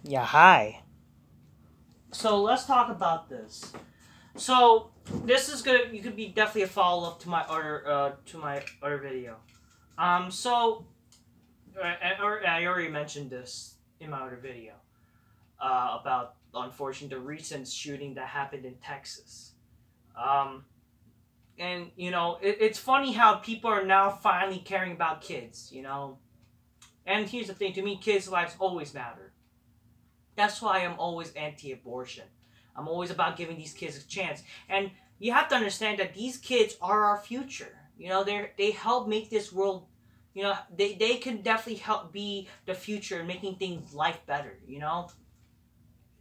Yeah, hi. So let's talk about this. So this is gonna you could be definitely a follow up to my other video. So I already mentioned this in my other video about unfortunately the recent shooting that happened in Texas. Um, and it's funny how people are now finally caring about kids. And here's the thing: to me, kids' lives always matter. That's why I'm always anti-abortion. I'm always about giving these kids a chance. And you have to understand that these kids are our future. They help make this world. They can definitely help be the future, making things life better.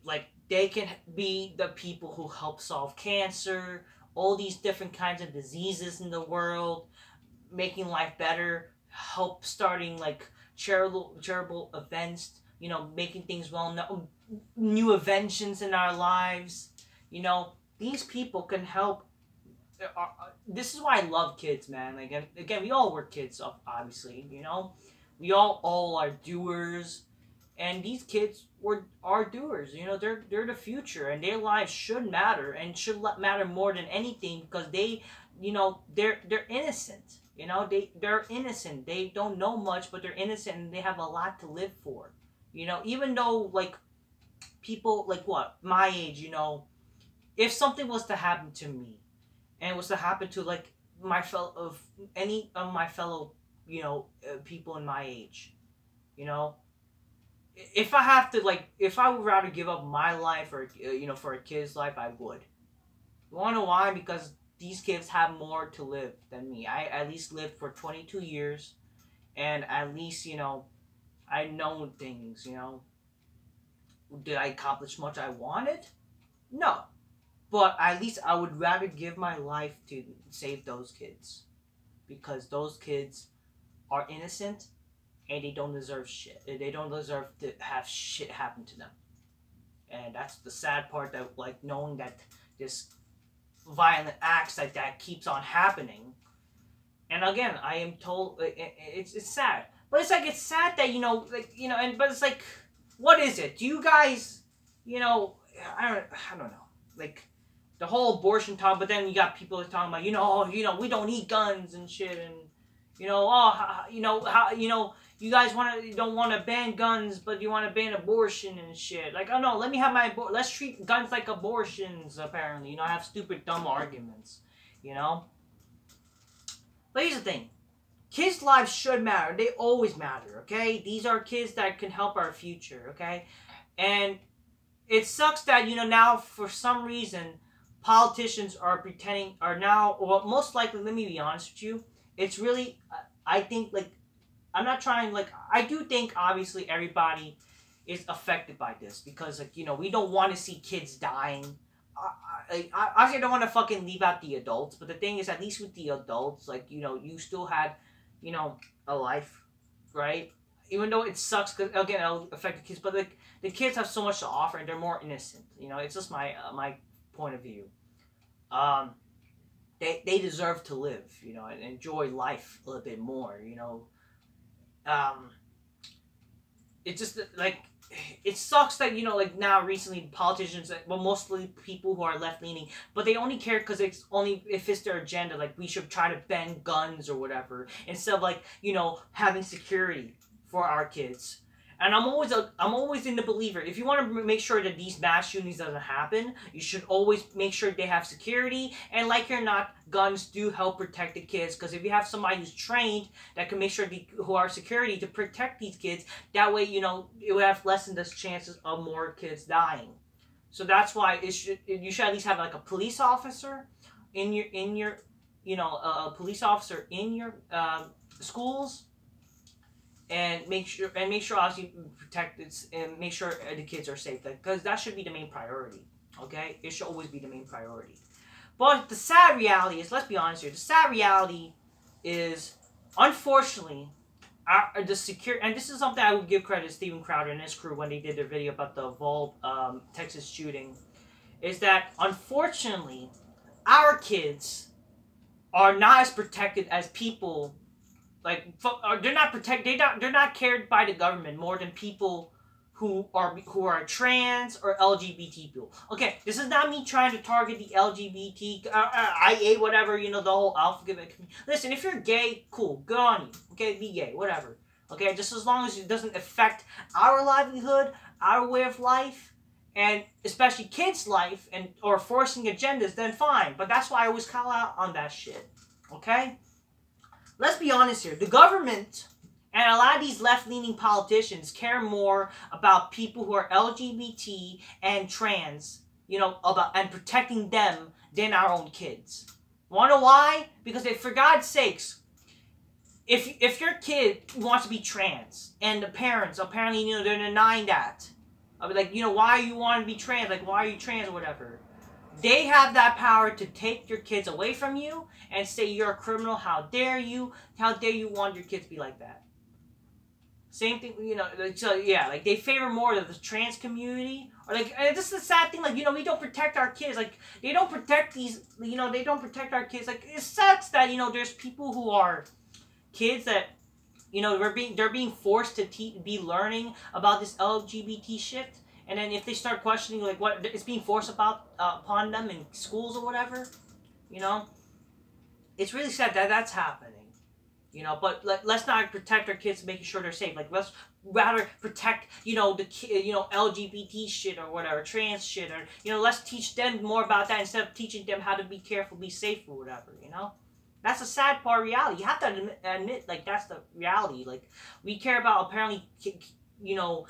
Like they can be the people who help solve cancer, all these different kinds of diseases in the world, making life better, help starting like charitable events, making things well known, new inventions in our lives. These people can help. This is why I love kids, man. Like again, we all were kids, obviously. We all are doers, and these kids are doers. They're the future, and their lives should matter and should matter more than anything because they're innocent. They're innocent. They don't know much, but they're innocent, and they have a lot to live for. Even though like people like what my age, if something was to happen to me, and it was to happen to like my fellow of any of my fellow, people in my age, you know, if I have to like, if I would rather give up my life or for a kid's life, I would. You wanna know why? Because these kids have more to live than me. I at least lived for 22 years, and at least I know things. Did I accomplish much I wanted? No, but at least I would rather give my life to save those kids, because those kids are innocent and they don't deserve shit. They don't deserve to have shit happen to them. And that's the sad part, that like knowing that this violent acts like that keeps on happening. And again, I am told it's sad, but it's sad that but it's like, what is it? Do you guys, I don't know, like the whole abortion talk, but then you got people talking about we don't need guns and shit, and you guys don't want to ban guns, but you want to ban abortion and shit. Like, oh no, let me have let's treat guns like abortions. Apparently, have stupid dumb arguments, But here's the thing: kids' lives should matter. They always matter. Okay, these are kids that can help our future. Okay, and it sucks that now for some reason politicians are now, well, most likely. Let me be honest with you. It's really, I think, like, I'm not trying, like, I do think obviously everybody is affected by this, because like we don't want to see kids dying. Obviously I don't want to fucking leave out the adults, but the thing is, at least with the adults, like you still had a life, right? Even though it sucks, because again it'll affect the kids, but like the kids have so much to offer and they're more innocent. It's just my point of view. They deserve to live, and enjoy life a little bit more. Um, it's just like, it sucks that like now recently politicians, well, mostly people who are left leaning, but they only care because it's only if it's their agenda. Like, we should try to ban guns or whatever, instead of like having security for our kids. And I'm always in the believer, if you want to make sure that these mass shootings doesn't happen, you should always make sure they have security. And like it or not, guns do help protect the kids, because if you have somebody who's trained that can make sure who are security to protect these kids, that way it would have lessened the chances of more kids dying. So that's why you should at least have like a police officer in your a police officer in your schools. And make sure obviously protect it, and make sure the kids are safe, because that should be the main priority. Okay, it should always be the main priority. But the sad reality is, let's be honest here. The sad reality is, unfortunately, and this is something I would give credit to Steven Crowder and his crew when they did their video about the Uvalde, Texas shooting, is that unfortunately our kids are not as protected as people. Like, they're not protected. They're not cared by the government more than people who are trans or LGBT people. Okay, this is not me trying to target the LGBT, IA, whatever, you know, the whole alphabet. Listen, if you're gay, cool, good on you. Okay, be gay, whatever. Okay, just as long as it doesn't affect our livelihood, our way of life, and especially kids' life, and or forcing agendas, then fine. But that's why I always call out on that shit. Okay? Let's be honest here. The government and a lot of these left-leaning politicians care more about people who are LGBT and trans, you know, and protecting them than our own kids. Wanna know why? Because for God's sakes, if your kid wants to be trans and the parents apparently, you know, they're denying that, I'll be like, you know, why you want to be trans? Like, why are you trans or whatever? They have that power to take your kids away from you and say you're a criminal. How dare you? How dare you want your kids to be like that? Same thing, you know. So yeah, like they favor more of the trans community, or like, and this is the sad thing. Like, you know, we don't protect our kids. Like, they don't protect these. You know, they don't protect our kids. Like, it sucks that, you know, there's people who are kids that, you know, they're being forced to be learning about this LGBT shit. And then if they start questioning, like, what it's being forced upon them in schools or whatever, you know, it's really sad that that's happening, you know. But let's not protect our kids, making sure they're safe. Like, let's rather protect, you know, LGBT shit or whatever, trans shit, or, you know, let's teach them more about that instead of teaching them how to be careful, be safe, or whatever, you know. That's the sad part of reality. You have to admit, like, that's the reality. Like, we care about, apparently, you know,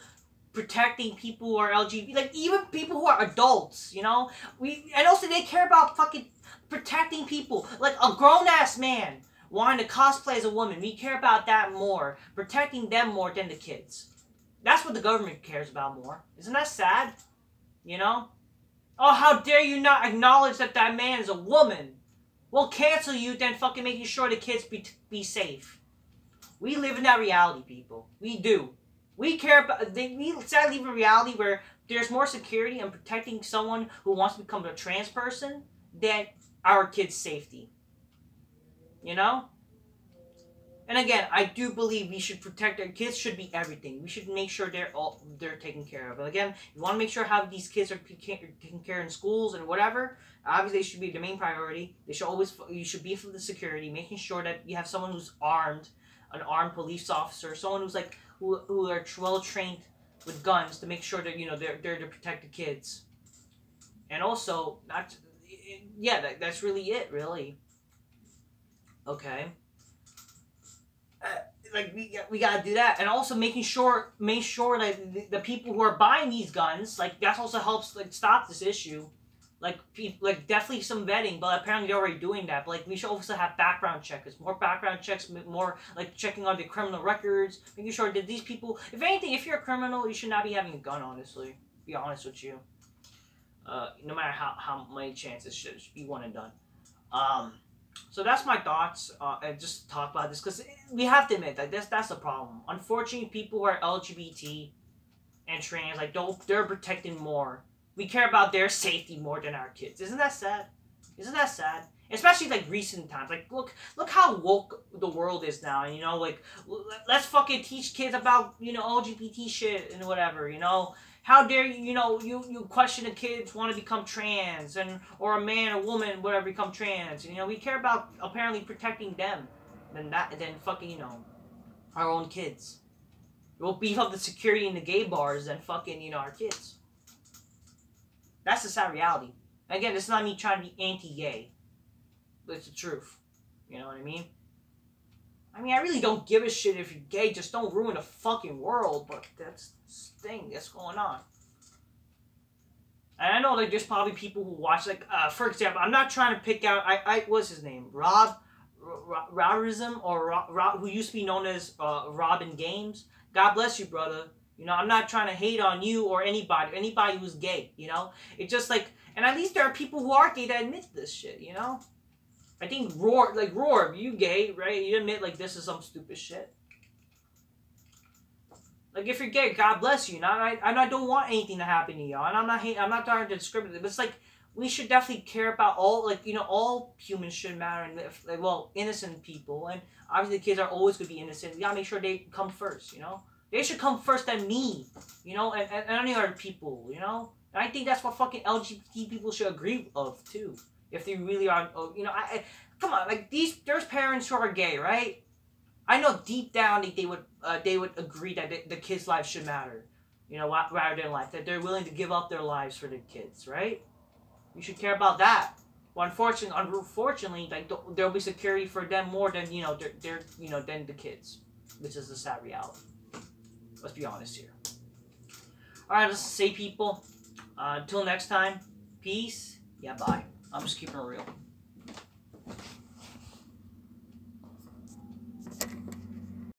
protecting people who are LGBT, like even people who are adults, you know. And also they care about fucking protecting people, like a grown-ass man wanting to cosplay as a woman. We care about that more, protecting them more than the kids. That's what the government cares about more. Isn't that sad? You know? Oh, how dare you not acknowledge that that man is a woman? We'll cancel you, then fucking making sure the kids be safe. We live in that reality, people. We do. We care about, we sadly live in a reality where there's more security in protecting someone who wants to become a trans person than our kids' safety. You know? And again, I do believe we should protect our kids. Should be everything. We should make sure they're taken care of. But again, you want to make sure how these kids are taken care of in schools and whatever. Obviously, they should be the main priority. They should always, you should be for the security, making sure that you have someone who's armed, an armed police officer, someone who's like, who are well trained with guns to make sure that, you know, they're to protect the kids. And also, that's really it, really. Okay. Like, we gotta do that, and also make sure that the people who are buying these guns, like, that also helps, like, stop this issue. Like, definitely some vetting, but apparently they're already doing that. But, like, we should also have background checkers. More background checks, more, like, checking on the criminal records, making sure that these people, if anything, if you're a criminal, you should not be having a gun, honestly. Be honest with you. No matter how many chances, should be one and done. So that's my thoughts, and just talk about this, because we have to admit that that's the problem. Unfortunately, people who are LGBT and trans, like, they're protected more. We care about their safety more than our kids. Isn't that sad? Isn't that sad? Especially, like, recent times. Like, look how woke the world is now. And, you know, like, let's fucking teach kids about, you know, LGBT shit and whatever, you know. How dare you, you know, you question a kid want to become trans, or a man or woman, whatever, become trans. And, you know, we care about, apparently, protecting them than fucking, you know, our own kids. We'll beef up the security in the gay bars than fucking, you know, our kids. That's the sad reality. Again, it's not me trying to be anti-gay, but it's the truth. You know what I mean? I mean, I really don't give a shit if you're gay. Just don't ruin the fucking world. But that's the thing that's going on. And I know, like, there's probably people who watch, like, for example, I'm not trying to pick out, what's his name? Roberism, or Rob, who used to be known as Robin Games. God bless you, brother. You know, I'm not trying to hate on you or anybody who's gay, you know? It's just like, and at least there are people who are gay that admit this shit, you know? I think Roar, you gay, right? You admit, like, this is some stupid shit. Like, if you're gay, God bless you. And I don't want anything to happen to y'all. And I'm not trying to discriminate. But it's like, we should definitely care about all, like, you know, all humans should matter. And, like, well, innocent people. And obviously the kids are always going to be innocent. We got to make sure they come first, you know? They should come first than me, you know, and any other people, you know. And I think that's what fucking LGBT people should agree of too, if they really are, you know. Come on, like there's parents who are gay, right? I know deep down they would agree that the kids' lives should matter, you know, rather than life. That they're willing to give up their lives for the kids, right? You should care about that. Well, unfortunately, like there'll be security for them more than than the kids, which is the sad reality. Let's be honest here. All right, let's say people. Until next time, peace. Yeah, bye. I'm just keeping it real.